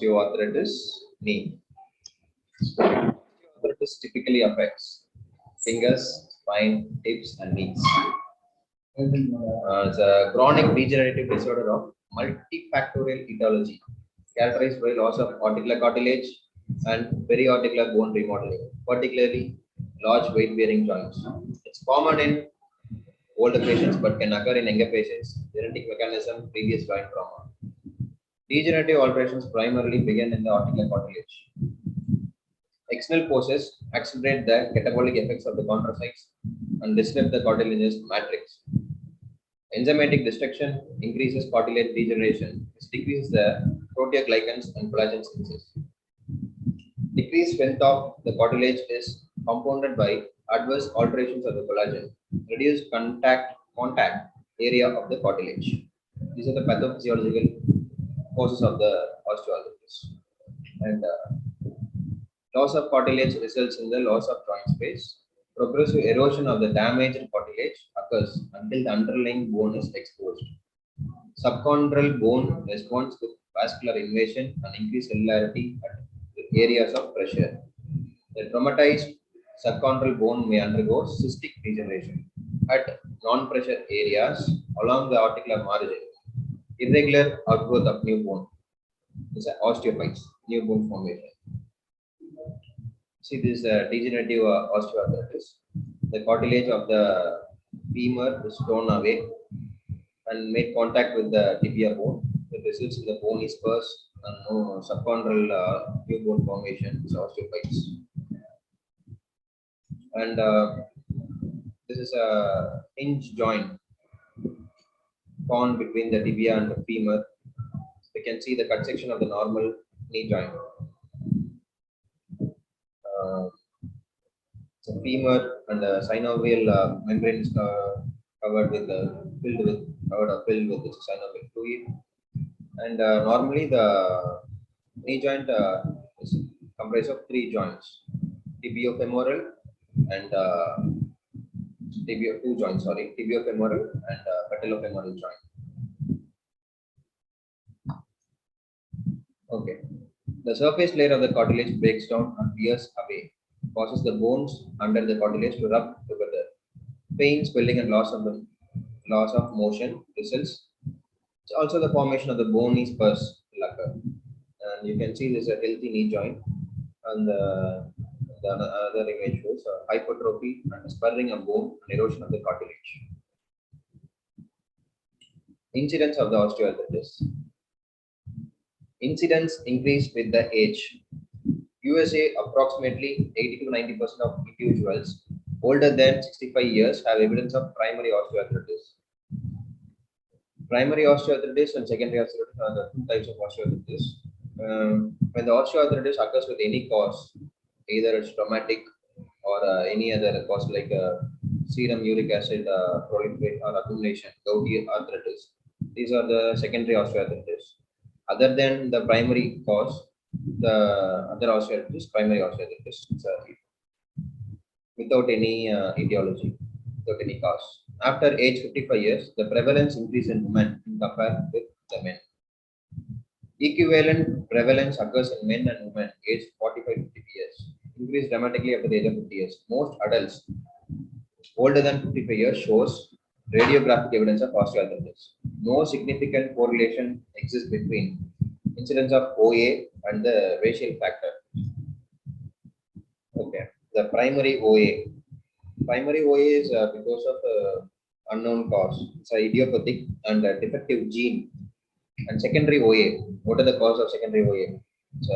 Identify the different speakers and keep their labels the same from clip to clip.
Speaker 1: Osteoarthritis, knee. Osteoarthritis typically affects fingers, spine, hips, and knees. It's a chronic degenerative disorder of multifactorial etiology, characterized by loss of articular cartilage and periarticular bone remodeling, particularly large weight-bearing joints. It's common in older patients but can occur in younger patients. Genetic mechanism, previous joint trauma. Degenerative alterations primarily begin in the articular cartilage. External forces accelerate the catabolic effects of the chondrocytes and disrupt the cartilaginous matrix. Enzymatic destruction increases cartilage degeneration, which decreases the proteoglycans and collagen synthesis. Decreased strength of the cartilage is compounded by adverse alterations of the collagen, reduced contact area of the cartilage. These are the pathophysiological causes of the osteoarthritis. And loss of cartilage results in the loss of joint space. Progressive erosion of the damaged cartilage occurs until the underlying bone is exposed. Subchondral bone responds with vascular invasion and increased cellularity at areas of pressure. The traumatized subchondral bone may undergo cystic degeneration at non-pressure areas along the articular margin. Irregular outgrowth of new bone is osteophytes, new bone formation. See, this degenerative osteoarthritis. The cartilage of the femur is torn away and made contact with the tibia bone. It results in the bony spurs and no subchondral new bone formation is osteophytes. And this is a hinge joint formed between the tibia and the femur. We can see the cut section of the normal knee joint. So femur and the synovial membrane is filled with the synovial fluid, and normally the knee joint is comprised of three joints: tibiofemoral and tibiofemoral and patellofemoral joint. Okay. The surface layer of the cartilage breaks down and tears away, causes the bones under the cartilage to rub together. Pain, swelling, and loss of motion results. It's also the formation of the bony spurs will occur. And you can see this is a healthy knee joint, and the other image shows hypertrophy and spurring of bone and erosion of the cartilage. Incidence of the osteoarthritis. Incidence increased with the age. USA, approximately 80 to 90% of individuals older than 65 years have evidence of primary osteoarthritis. Primary osteoarthritis and secondary osteoarthritis are the two types of osteoarthritis. When the osteoarthritis occurs with any cause, either it's traumatic or any other cause like serum uric acid proliferation or accumulation, gouty arthritis, these are the secondary osteoarthritis. Other than the primary cause, the other osteoarthritis, primary osteoarthritis, without any etiology, without any cause. After age 55 years, the prevalence increases in women compared with the men. Equivalent prevalence occurs in men and women aged 45 to 50 years, increase dramatically after the age of 50 years. Most adults older than 55 years shows radiographic evidence of osteoarthritis. No significant correlation exists between incidence of OA and the racial factor. Okay, the primary OA. Primary OA is because of unknown cause. It's an idiopathic and a defective gene. And secondary OA. What are the cause of secondary OA? It's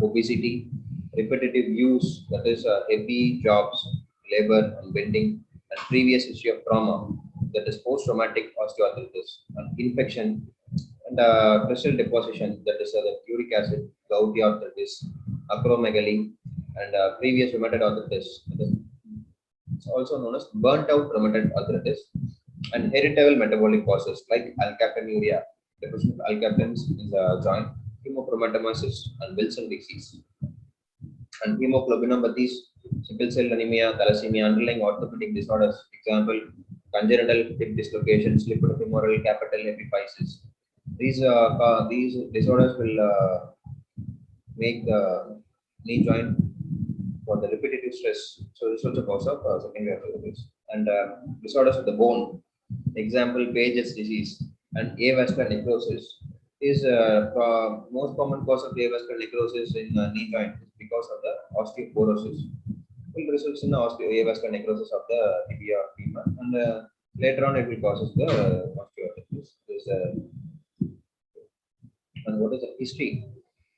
Speaker 1: obesity, repetitive use, that is heavy jobs, labor and bending, and previous history of trauma, that is post-traumatic osteoarthritis, and infection and crystal deposition, that is the uric acid, gouty arthritis, acromegaly, and previous rheumatoid arthritis. It's also known as burnt out rheumatoid arthritis, and heritable metabolic causes like alkaptonuria, deposition of alkaptons in the joint, hemochromatosis, and Wilson disease, and hemoglobinopathies, sickle cell anemia, thalassemia, underlying orthopedic disorders, example, congenital hip dislocation, lipidofemoral capital epiphysis. These disorders will make the knee joint for the repetitive stress. So this is also cause of secondary arthritis. And disorders of the bone, example Paget's disease and avascular necrosis is most common cause of avascular necrosis in knee joint is because of the osteoporosis. Will results in avascular necrosis of the tibia or femur, and later on it will causes the osteoarthritis. And what is the history?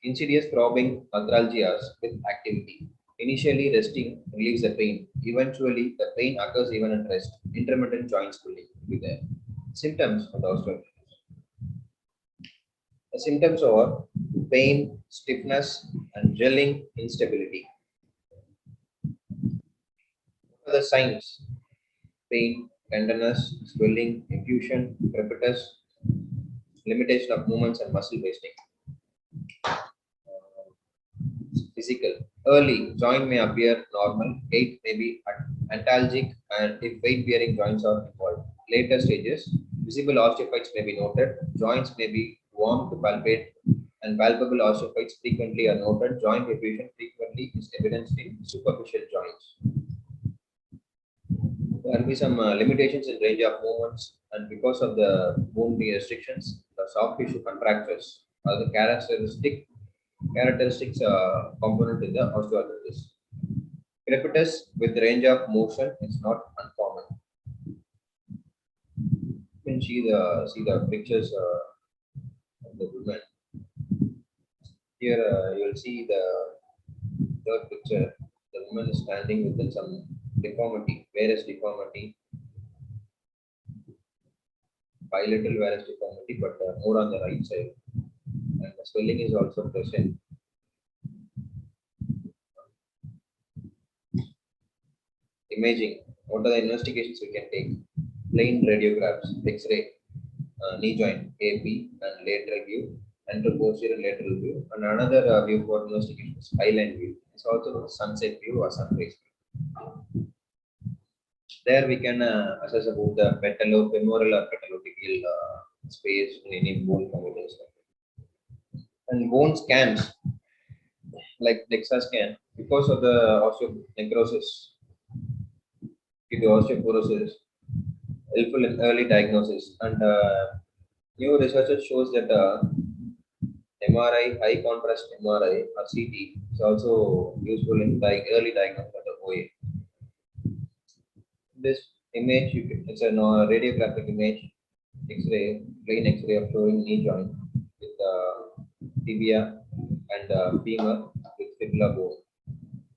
Speaker 1: Insidious throbbing arthralgias with activity. Initially, resting relieves the pain. Eventually, the pain occurs even at rest. Intermittent joint swelling will be there. Symptoms of the osteoarthritis. The symptoms are pain, stiffness, and gelling instability. What are the signs? Pain, tenderness, swelling, effusion, crepitus, limitation of movements and muscle wasting. Physical. Early, joint may appear normal, gait may be antalgic, and if weight-bearing joints are involved. Later stages, visible osteophytes may be noted, joints may be warm to palpate, and palpable osteophytes frequently are noted. Joint effusion frequently is evidenced in superficial joints. There will be some limitations in range of movements, and because of the bone restrictions, the soft tissue contractures are the characteristics component in the osteoarthritis. Crepitus with range of motion is not uncommon. You can see the pictures of the women. Here you will see the third picture. The woman is standing with some deformity, various deformity, bilateral various deformity, but more on the right side, and the swelling is also present. Imaging. What are the investigations we can take? Plain radiographs, X-ray, knee joint, AP, and lateral view, anteroposterior lateral view, and another view for investigation is skyline view. It's also called sunset view or sunrise view. There we can assess about the patellofemoral or patellofemoral space in any bone combination. And bone scans like DEXA scan, because of the osteonecrosis due to osteoporosis, helpful in early diagnosis. And new research shows that MRI, high contrast MRI or CT is also useful in early diagnosis of the OA. This image, it's a radiographic image, X-ray, plain X-ray of showing knee joint with tibia and femur with fibula bone.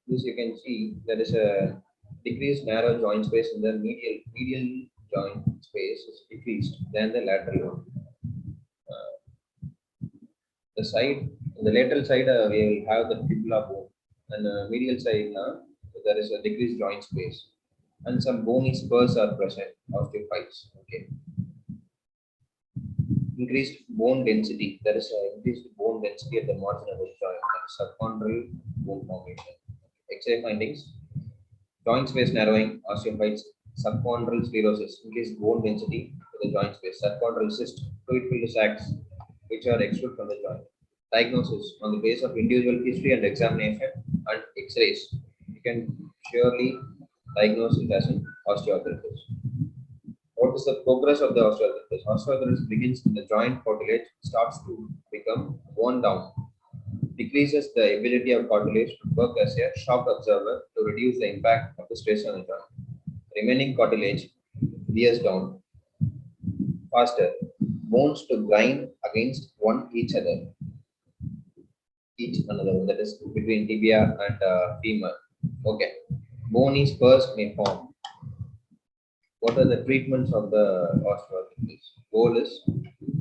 Speaker 1: This you can see there is a decreased narrow joint space in the medial joint space is decreased than the lateral one. The side, the lateral side, we will have the fibula bone, and medial side now there is a decreased joint space, and some bony spurs are present, osteophytes. Okay. Increased bone density. There is increased bone density at the margin of the joint, subchondral bone formation. X-ray findings: joint space narrowing, osteophytes, subchondral sclerosis, increased bone density to the joint space, subchondral cyst, fluid-filled sacs, which are extruded from the joint. Diagnosis: on the basis of individual history and examination and X-rays, you can surely diagnose it as an osteoarthritis. What is the progress of the osteoarthritis? Osteoarthritis begins when the joint cartilage starts to become worn down, decreases the ability of cartilage to work as a shock absorber to reduce the impact of the stress on the joint. Remaining cartilage wears down faster, bones to grind against each another, that is between tibia and femur. Okay, bony spurs may form. What are the treatments of the osteoarthritis? Goal is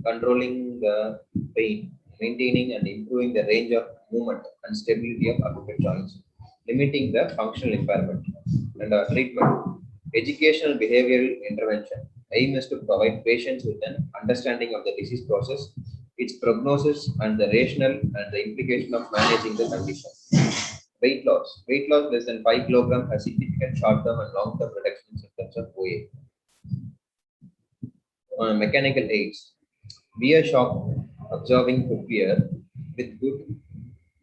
Speaker 1: controlling the pain, maintaining and improving the range of movement and stability of affected joints, limiting the functional impairment. And treatment: educational behavioral intervention. Aim is to provide patients with an understanding of the disease process, its prognosis, and the rationale and the implication of managing the condition. Weight loss. Weight loss less than 5 kg has significant short-term and long-term reduction in symptoms of OA. Mechanical aids. Wear shock absorbing footwear with good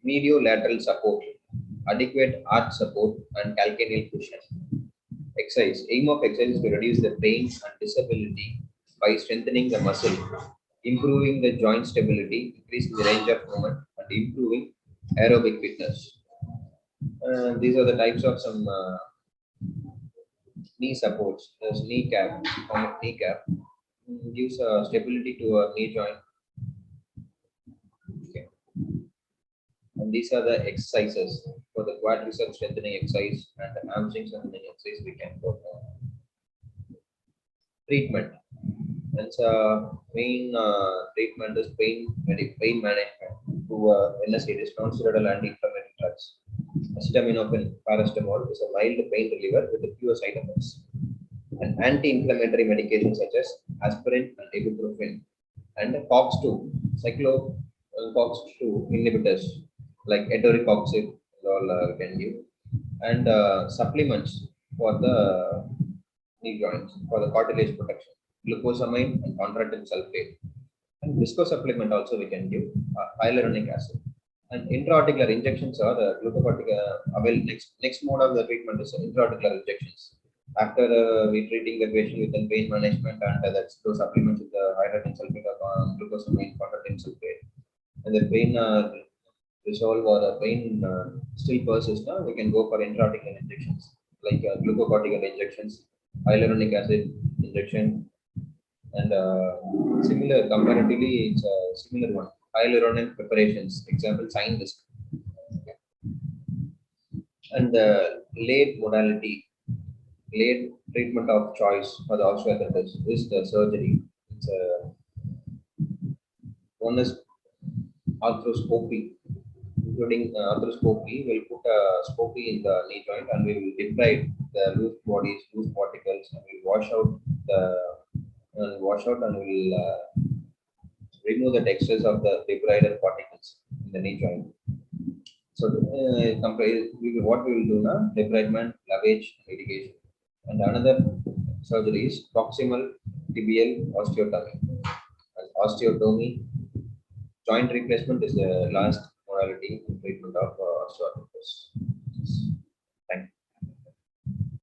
Speaker 1: mediolateral support, adequate arch support, and calcaneal cushion. Exercise. Aim of exercise is to reduce the pain and disability by strengthening the muscle, improving the joint stability, increasing the range of movement, and improving aerobic fitness. These are the types of some knee supports. There's kneecap, form of kneecap, gives stability to a knee joint. Okay. And these are the exercises for the quadriceps strengthening exercise and the hamstring strengthening exercise we can perform. Treatment. And main treatment is pain management through NSAID, it is non-steroidal anti-inflammatory drugs. Acetaminophen paracetamol is a mild pain reliever with fewer side effects. And anti-inflammatory medications such as aspirin and ibuprofen, and COX-2, COX-2 inhibitors like etoricoxib all can give, and supplements for the knee joints for the cartilage protection, glucosamine and chondroitin sulfate, and viscosupplement also we can give hyaluronic acid. And intra-articular injections are the glucocorticoid. Next mode of the treatment is intra-articular injections. After we treating the patient with the pain management, and that's those supplements with the hydrogen sulfate or glucosamine, chondroitin sulfate, and the pain resolve or the pain still persists, we can go for intra-articular injections like glucocorticoid injections, hyaluronic acid injection, and similar comparatively it's a similar one. Hyaluronic preparations, example sign list. And the late treatment of choice for the osteoarthritis is the surgery. It's one is arthroscopy, including arthroscopy. We'll put a scopy in the knee joint and we will debride the loose bodies, loose particles, and we'll wash out and we'll remove the textures of the debrided particles in the knee joint. So what we will do now, debridement, lavage, mitigation. And another surgery is proximal tibial osteotomy. And osteotomy, joint replacement is the last modality in treatment of osteoarthritis.